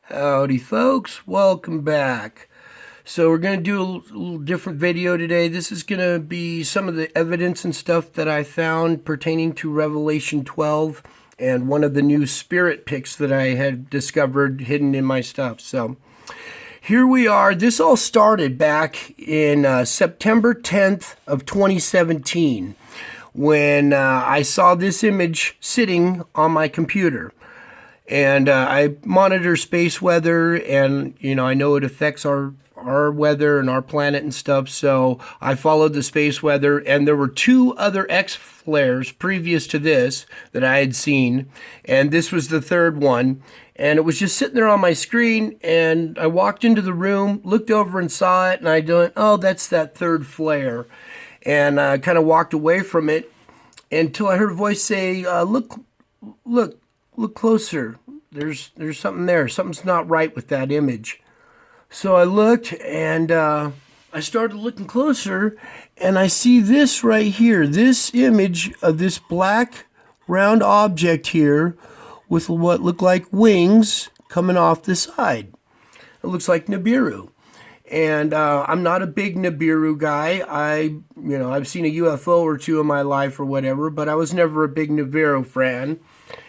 Howdy folks, welcome back. So we're going to do a little different video today. This is going to be some of the evidence and stuff that I found pertaining to Revelation 12 and one of the new spirit pics that I had discovered hidden in my stuff. So here we are. This all started back in September 10th of 2017 when I saw this image sitting on my computer. And I monitor space weather, and I know it affects our weather and our planet and stuff. So I followed the space weather, and there were two other X flares previous to this that I had seen, and this was the third one. And it was just sitting there on my screen, and I walked into the room, looked over and saw it, and I went, "Oh, that's that third flare," and I kind of walked away from it until I heard a voice say, Look closer. There's something there. Something's not right with that image." So I looked, and I started looking closer, and I see this right here. This image of this black round object here with what look like wings coming off the side. It looks like NIBIRU. And I'm not a big NIBIRU guy. I've seen a UFO or two in my life or whatever, but I was never a big NIBIRU fan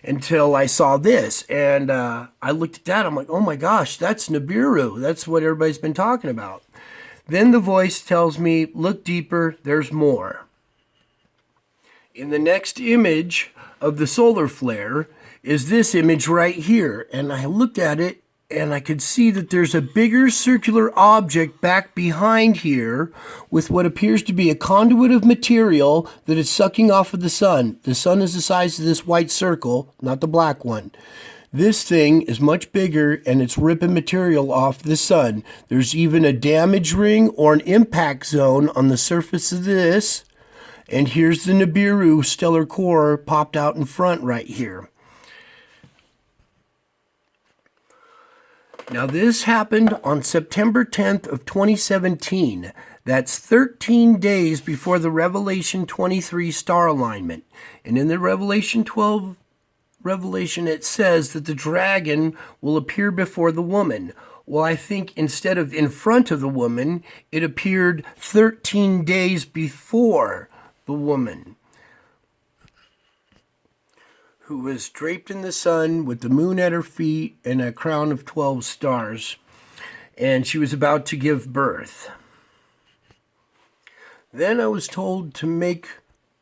until I saw this. And I looked at that. I'm like, oh my gosh, that's NIBIRU. That's what everybody's been talking about. Then the voice tells me, look deeper, there's more. In the next image of the solar flare is this image right here. And I looked at it, and I could see that there's a bigger circular object back behind here with what appears to be a conduit of material that is sucking off of the sun. The sun is the size of this white circle, not the black one. This thing is much bigger, and it's ripping material off the sun. There's even a damage ring or an impact zone on the surface of this. And here's the NIBIRU stellar core popped out in front right here. Now this happened on September 10th of 2017. That's 13 days before the Revelation 23 star alignment. And in the Revelation 12 revelation, it says that the dragon will appear before the woman. Well, I think instead of in front of the woman, it appeared 13 days before the woman, who was draped in the sun with the moon at her feet and a crown of 12 stars. And she was about to give birth. Then I was told to make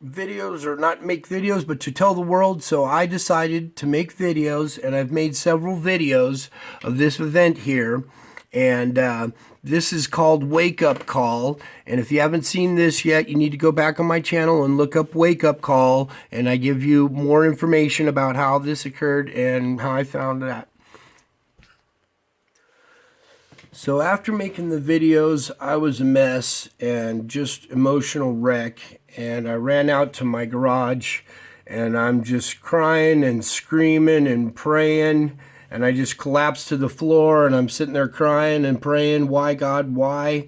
videos, or not make videos, but to tell the world. So I decided to make videos, and I've made several videos of this event here. And this is called Wake Up Call. And if you haven't seen this yet, you need to go back on my channel and look up Wake Up Call. And I give you more information about how this occurred and how I found that. So after making the videos, I was a mess and just emotional wreck. And I ran out to my garage, and I'm just crying and screaming and praying. And I just collapsed to the floor, and I'm sitting there crying and praying, why, God, why?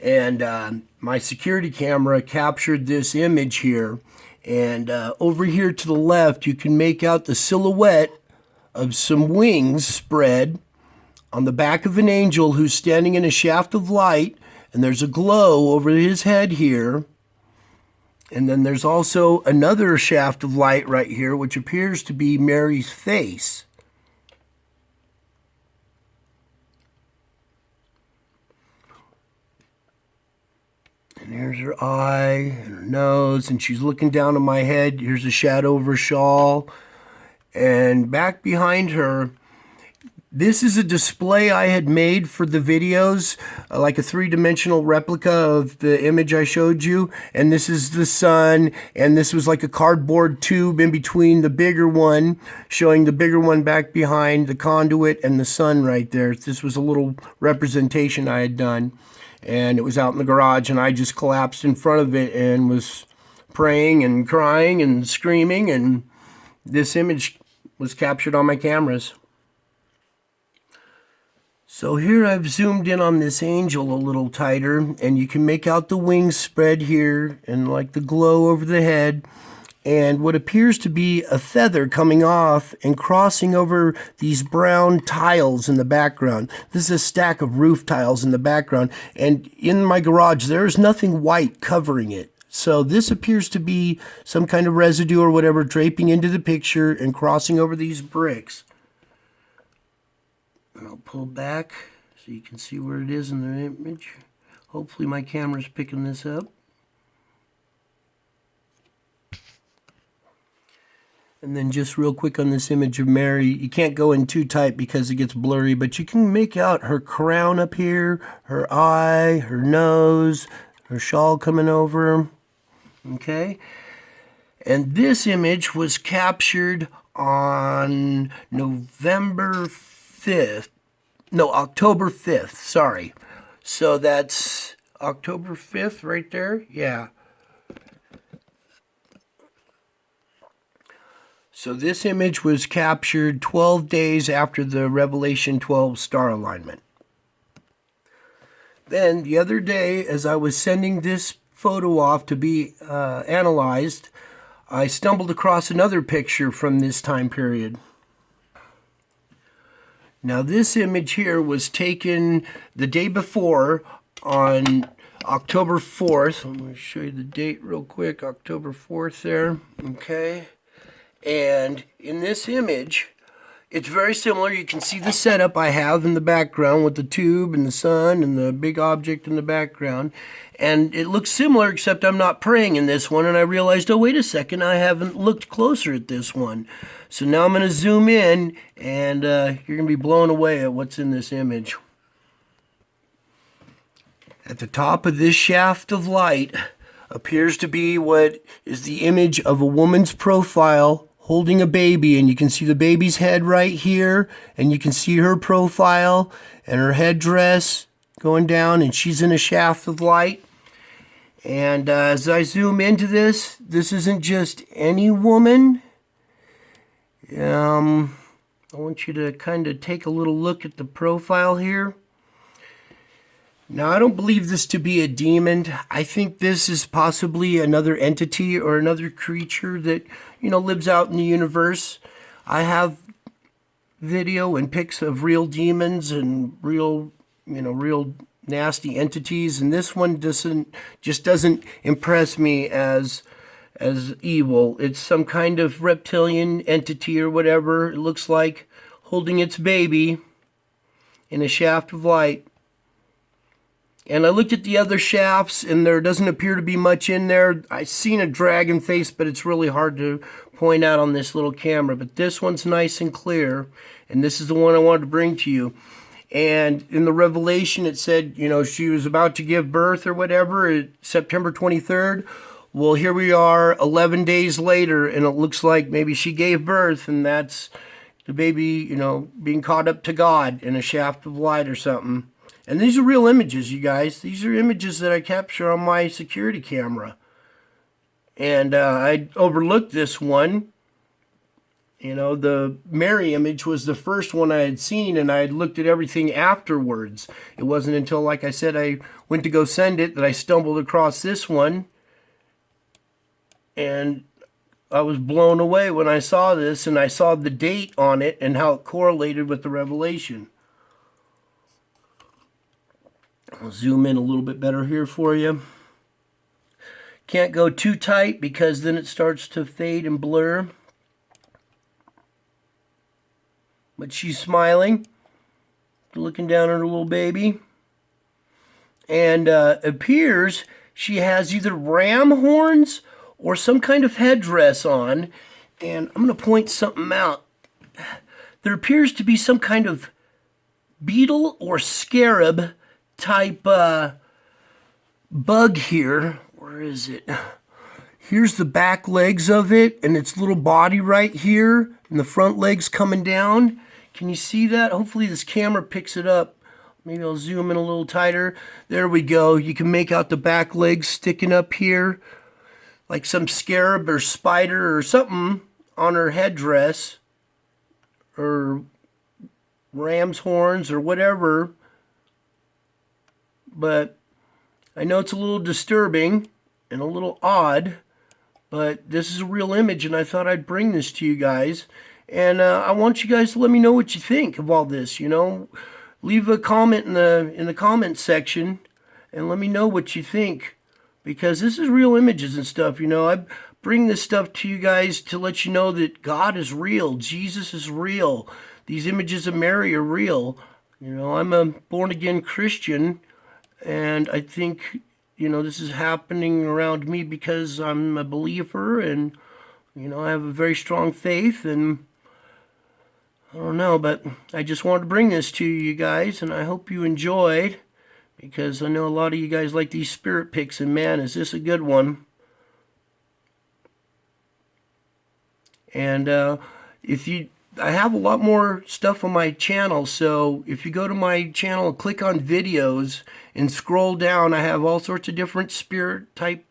And my security camera captured this image here. And over here to the left, you can make out the silhouette of some wings spread on the back of an angel who's standing in a shaft of light. And there's a glow over his head here. And then there's also another shaft of light right here, which appears to be Mary's face. And here's her eye and her nose, and she's looking down on my head. Here's a shadow of her shawl. And back behind her, this is a display I had made for the videos, like a three-dimensional replica of the image I showed you. And this is the sun, and this was like a cardboard tube in between the bigger one, showing the bigger one back behind the conduit and the sun right there. This was a little representation I had done. And it was out in the garage, and I just collapsed in front of it and was praying and crying and screaming, and this image was captured on my cameras. So here I've zoomed in on this angel a little tighter, and you can make out the wings spread here and like the glow over the head. and what appears to be a feather coming off and crossing over these brown tiles in the background. This is a stack of roof tiles in the background, and in my garage there's nothing white covering it. So this appears to be some kind of residue or whatever draping into the picture and crossing over these bricks. And I'll pull back so you can see where it is in the image. Hopefully my camera's picking this up. And then just real quick on this image of Mary, you can't go in too tight because it gets blurry, but you can make out her crown up here, her eye, her nose, her shawl coming over. Okay? And this image was captured on October 5th, sorry. So that's October 5th right there? Yeah. So this image was captured 12 days after the Revelation 12 star alignment. Then the other day, as I was sending this photo off to be analyzed, I stumbled across another picture from this time period. Now this image here was taken the day before on October 4th. I'm going to show you the date real quick, October 4th there, okay? And in this image, it's very similar. You can see the setup I have in the background with the tube and the sun and the big object in the background. And it looks similar, except I'm not praying in this one. And I realized, oh, wait a second, I haven't looked closer at this one. So now I'm going to zoom in, and you're going to be blown away at what's in this image. At the top of this shaft of light appears to be what is the image of a woman's profile holding a baby, and you can see the baby's head right here, and you can see her profile and her headdress going down, and she's in a shaft of light. And as I zoom into this, this isn't just any woman. I want you to kind of take a little look at the profile here. Now, I don't believe this to be a demon. I think this is possibly another entity or another creature that, lives out in the universe. I have video and pics of real demons and real nasty entities, and this one doesn't impress me as evil. It's some kind of reptilian entity or whatever, it looks like, holding its baby in a shaft of light. And I looked at the other shafts, and there doesn't appear to be much in there. I've seen a dragon face, but it's really hard to point out on this little camera. But this one's nice and clear, and this is the one I wanted to bring to you. And in the Revelation, it said, she was about to give birth or whatever, September 23rd. Well, here we are 11 days later, and it looks like maybe she gave birth, and that's the baby, being caught up to God in a shaft of light or something. And these are real images, you guys. These are images that I capture on my security camera. And I overlooked this one. The Mary image was the first one I had seen, and I had looked at everything afterwards. It wasn't until, like I said, I went to go send it that I stumbled across this one. And I was blown away when I saw this, and I saw the date on it and how it correlated with the Revelation. I'll zoom in a little bit better here for you. Can't go too tight because then it starts to fade and blur. But she's smiling, looking down at her little baby. And appears she has either ram horns or some kind of headdress on. And I'm going to point something out. There appears to be some kind of beetle or scarab type bug here. Where is it? Here's the back legs of it, and its little body right here, and the front legs coming down. Can you see that? Hopefully this camera picks it up. Maybe I'll zoom in a little tighter. There we go. You can make out the back legs sticking up here, like some scarab or spider or something on her headdress, or ram's horns or whatever. But I know it's a little disturbing and a little odd, But this is a real image, and I thought I'd bring this to you guys. And I want you guys to let me know what you think of all this. Leave a comment in the comment section, and let me know what you think, because this is real images and stuff. I bring this stuff to you guys to let you know that God is real, Jesus is real, these images of Mary are real. I'm a born-again Christian, and I think this is happening around me because I'm a believer, and I have a very strong faith, and I don't know, but I just wanted to bring this to you guys, and I hope you enjoyed, because I know a lot of you guys like these spirit pics, and man, is this a good one. And I have a lot more stuff on my channel, so if you go to my channel and click on videos and scroll down, I have all sorts of different spirit type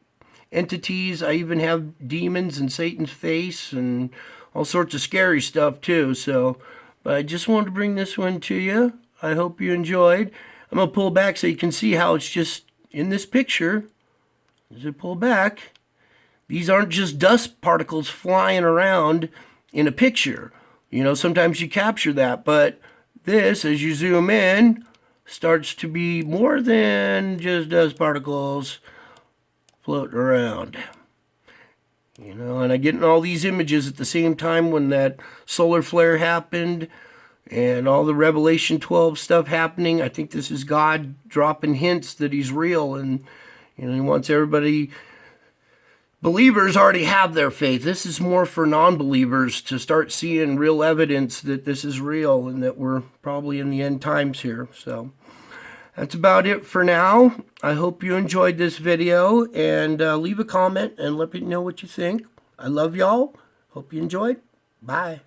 entities. I even have demons and Satan's face and all sorts of scary stuff too. But I just wanted to bring this one to you. I hope you enjoyed. I'm going to pull back so you can see how it's just in this picture. As I pull back, these aren't just dust particles flying around in a picture. Sometimes you capture that, but this, as you zoom in, starts to be more than just dust particles floating around. And I get in all these images at the same time when that solar flare happened and all the Revelation 12 stuff happening. I think this is God dropping hints that he's real, and he wants everybody. Believers already have their faith. This is more for non-believers to start seeing real evidence that this is real and that we're probably in the end times here. So that's about it for now. I hope you enjoyed this video, and leave a comment and let me know what you think. I love y'all. Hope you enjoyed. Bye.